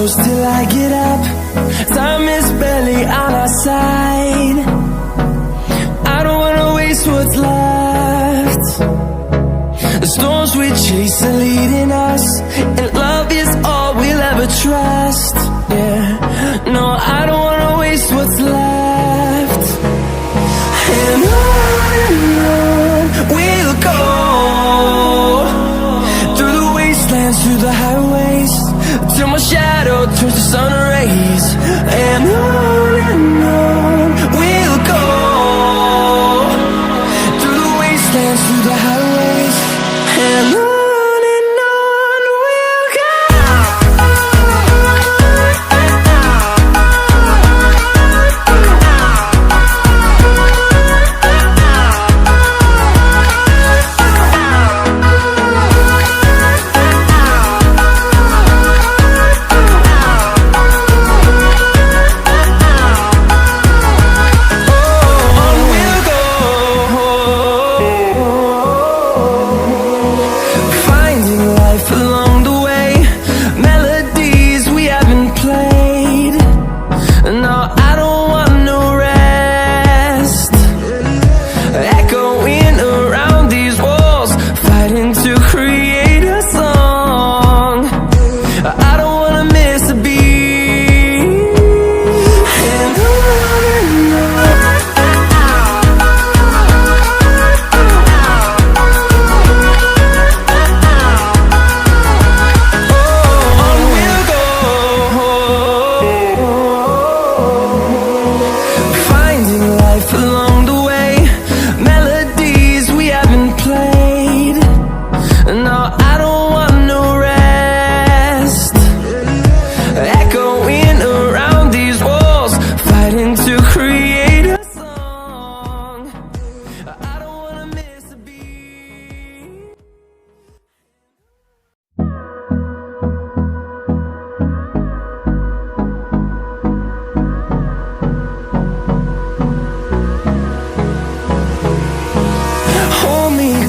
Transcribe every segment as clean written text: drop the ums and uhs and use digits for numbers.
close till I get up. Time is barely on our side. I don't wanna waste what's left. The storms we chase are leading us, and love is all we'll ever trust. Yeah, no, I don't wanna waste what's left. And on we'll go, through the wastelands, through the highways, till my shadow turns to sun rays. And on we'll go, through the wastelands, through the highways, and on we'll go.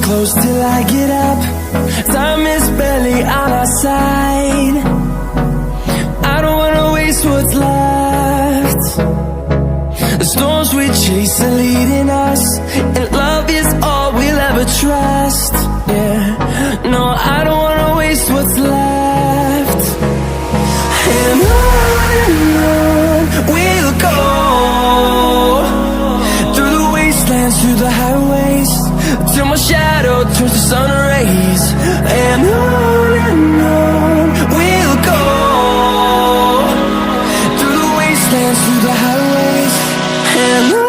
Close till I get up. Time is barely on our side. I don't wanna waste what's left. The storms we chase are leading us, and love is all we'll ever trust. Yeah, no, I don't wanna waste what's left. And on we'll go, through the wastelands, through the highways, till my shadow turns to sun rays. And on we'll go, through the wastelands, through the highways, and on.